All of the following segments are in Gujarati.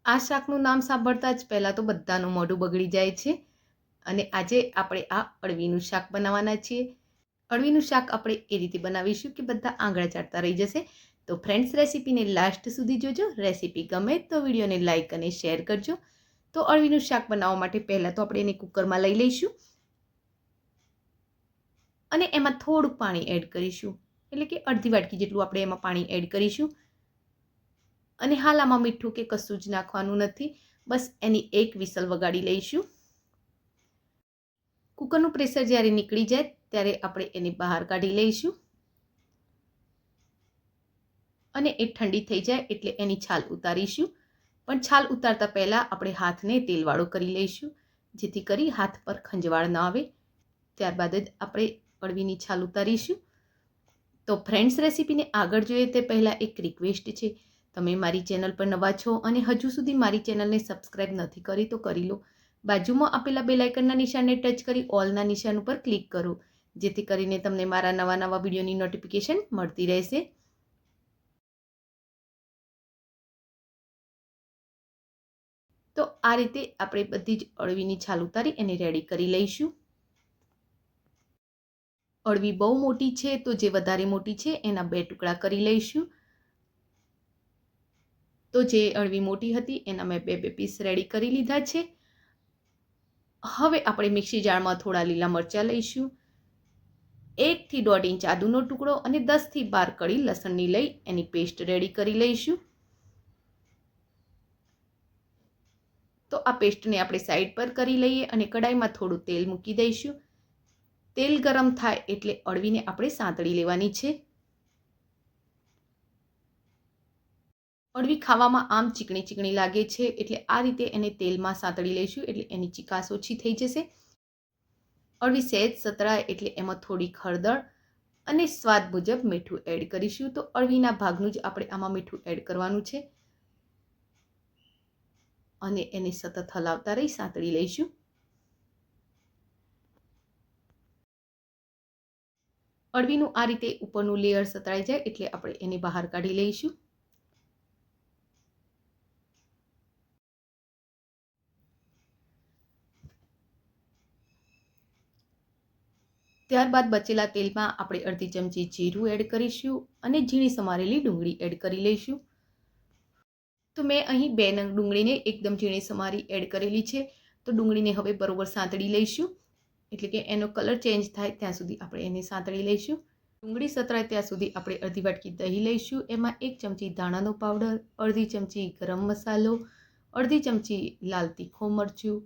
આ શાકનું નામ સાંભળતા જ પહેલાં તો બધાનું મોઢું બગડી જાય છે અને આજે આપણે આ અળવીનું શાક બનાવવાના છીએ. અળવીનું શાક આપણે એ રીતે બનાવીશું કે બધા આંગળા ચાટતા રહી જશે. તો ફ્રેન્ડ્સ, રેસીપીને લાસ્ટ સુધી જોજો. રેસીપી ગમે તો વિડીયોને લાઇક અને શેર કરજો. તો અળવીનું શાક બનાવવા માટે પહેલાં તો આપણે એને કુકરમાં લઈ લઈશું અને એમાં થોડુંક પાણી એડ કરીશું, એટલે કે અડધી વાટકી જેટલું આપણે એમાં પાણી એડ કરીશું. અને હાલ આમાં મીઠું કે કશું જ નાખવાનું નથી, બસ એની એક વિસલ વગાડી લઈશું. કુકરનું પ્રેશર જ્યારે નીકળી જાય ત્યારે આપણે એને બહાર કાઢી લઈશું અને એ ઠંડી થઈ જાય એટલે એની છાલ ઉતારીશું. પણ છાલ ઉતારતા પહેલાં આપણે હાથને તેલવાળો કરી લઈશું, જેથી કરી હાથ પર ખંજવાળ ન આવે. ત્યારબાદ જ આપણે અળવીની છાલ ઉતારીશું. તો ફ્રેન્ડ્સ, રેસીપીને આગળ જોઈએ તે પહેલાં એક રિક્વેસ્ટ છે. તમે મારી ચેનલ પર નવા છો અને હજુ સુધી મારી ચેનલને સબસ્ક્રાઈબ નથી કરી તો કરી લો. બાજુમાં આપેલા બેલ આઇકનના નિશાનને ટચ કરી ઓલના નિશાન ઉપર ક્લિક કરો, જેથી કરીને તમને મારા નવા વિડીયોની નોટિફિકેશન મળતી રહેશે. તો આ રીતે આપણે બધી જ અળવીની છાલ ઉતારી એને રેડી કરી લઈશું. અળવી બહુ મોટી છે તો જે વધારે મોટી છે એના 2 ટુકડા કરી લઈશું. તો જે અળવી મોટી હતી એના મેં 2 પીસ રેડી કરી લીધા છે. હવે આપણે મિક્સી જારમાં થોડા લીલા મરચાં લઈશું, 1 થી 1.5 ઇંચ આદુનો ટુકડો અને 10 થી 12 કળી લસણની લઈ એની પેસ્ટ રેડી કરી લઈશું. તો આ પેસ્ટને આપણે સાઈડ પર કરી લઈએ અને કડાઈમાં થોડું તેલ મૂકી દઈશું. તેલ ગરમ થાય એટલે અળવીને આપણે સાંતળી લેવાની છે. અળવી ખાવામાં આમ ચીકણી લાગે છે, એટલે આ રીતે એને તેલમાં સાંતળી લઈશું એટલે એની ચીકાશ ઓછી થઈ જશે. અળવી સહેજ સતળાય એટલે એમાં થોડીક હળદર અને સ્વાદ મુજબ મીઠું એડ કરીશું. તો અળવીના ભાગનું જ આપણે આમાં મીઠું એડ કરવાનું છે અને એને સતત હલાવતા રહી સાંતળી લઈશું. અળવીનું આ રીતે ઉપરનું લેયર સતળાઈ જાય એટલે આપણે એને બહાર કાઢી લઈશું. ત્યારબાદ બચેલા તેલમાં આપણે અડધી ચમચી જીરું એડ કરીશું અને ઝીણી સમારેલી ડુંગળી એડ કરી લઈશું. તો મેં અહીં 2 નંગ ડુંગળીને એકદમ ઝીણી સમારી એડ કરેલી છે. તો ડુંગળીને હવે બરોબર સાંતળી લઈશું, એટલે કે એનો કલર ચેન્જ થાય ત્યાં સુધી આપણે એને સાંતળી લઈશું. ડુંગળી સતળાય ત્યાં સુધી આપણે અડધી વાટકી દહીં લઈશું. એમાં 1 ચમચી ધાણાનો પાવડર, અડધી ચમચી ગરમ મસાલો, અડધી ચમચી લાલ તીખું મરચું,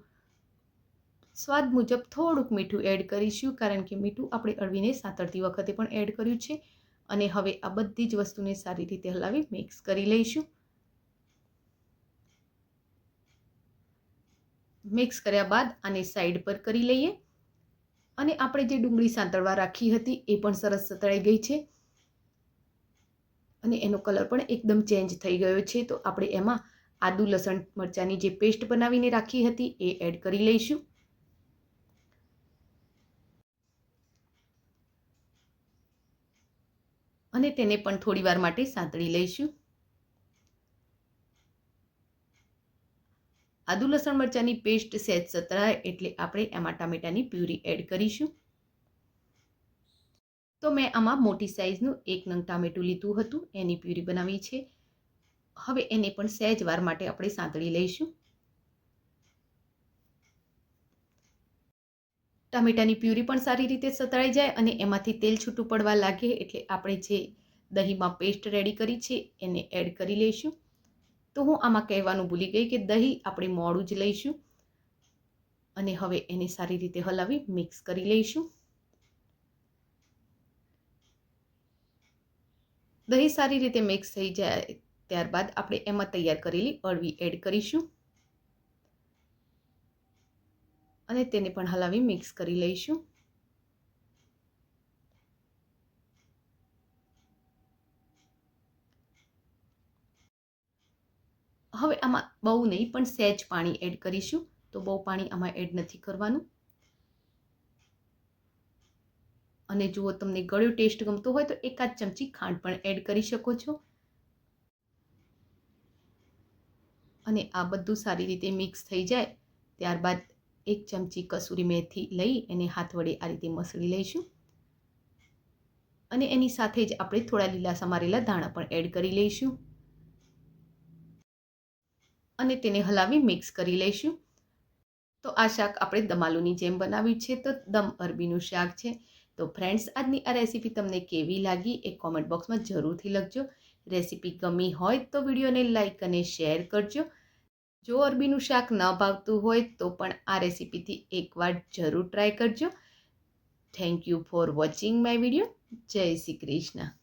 સ્વાદ મુજબ થોડુંક મીઠું એડ કરીશું, કારણ કે મીઠું આપણે અળવીને સાંતળતી વખતે પણ એડ કર્યું છે. અને હવે આ બધી જ વસ્તુને સારી રીતે હલાવી મિક્સ કરી લઈશું. મિક્સ કર્યા બાદ આને સાઈડ પર કરી લઈએ અને આપણે જે ડુંગળી સાંતળવા રાખી હતી એ પણ સરસ સતળાઈ ગઈ છે અને એનો કલર પણ એકદમ ચેન્જ થઈ ગયો છે. તો આપણે એમાં આદુ લસણ મરચાંની જે પેસ્ટ બનાવીને રાખી હતી એ એડ કરી લઈશું. અને તેને પણ થોડી વાર માટે સાંતળી લઈશું. આદુ લસણ મરચાંની પેસ્ટ સહેજ સતળાય એટલે આપણે એમાં ટામેટાની પ્યુરી એડ કરીશું. તો મેં આમાં મોટી સાઈઝનું 1 નંગ ટામેટું લીધું હતું, એની પ્યુરી બનાવી છે. હવે એને પણ સહેજ વાર માટે આપણે સાંતળી લઈશું. ટામેટાની પ્યુરી પણ સારી રીતે સતળાઈ જાય અને એમાંથી તેલ છૂટું પડવા લાગે એટલે આપણે જે દહીંમાં પેસ્ટ રેડી કરી છે એને એડ કરી લઈશું. તો હું આમાં કહેવાનું ભૂલી ગઈ કે દહીં આપણે મોડું જ લઈશું અને હવે એને સારી રીતે હલાવી મિક્સ કરી લઈશું. દહીં સારી રીતે મિક્સ થઈ જાય ત્યારબાદ આપણે એમાં તૈયાર કરેલી અળવી એડ કરીશું અને તેને પણ હલાવી મિક્સ કરી લઈશું. હવે આમાં બહુ નહીં પણ સહેજ પાણી એડ કરીશું. તો બહુ પાણી આમાં એડ નથી કરવાનું. અને જો તમને ગળ્યો ટેસ્ટ ગમતો હોય તો 1 ચમચી ખાંડ પણ એડ કરી શકો છો. અને આ બધું સારી રીતે મિક્સ થઈ જાય ત્યારબાદ 1 ચમચી કસૂરી મેથી લઈ એને હાથ વડે આ રીતે મસળી લઈશું અને એની સાથે જ આપણે થોડા લીલા સમારેલા ધાણા પણ એડ કરી લઈશું અને તેને હલાવી મિક્સ કરી લઈશું. તો આ શાક આપણે દમ આલુની જેમ બનાવ્યું છે, તો દમ અરબીનું શાક છે. તો ફ્રેન્ડ્સ, આજની આ રેસીપી તમને કેવી લાગી એ કોમેન્ટ બોક્સમાં જરૂરથી લખજો. રેસીપી ગમી હોય તો વિડીયોને લાઇક અને શેર કરજો. જો અરબીનું શાક ન ભાવતું હોય તો પણ આ રેસીપીથી એકવાર જરૂર ટ્રાય કરજો. Thank you for watching my video. જય શ્રી કૃષ્ણ.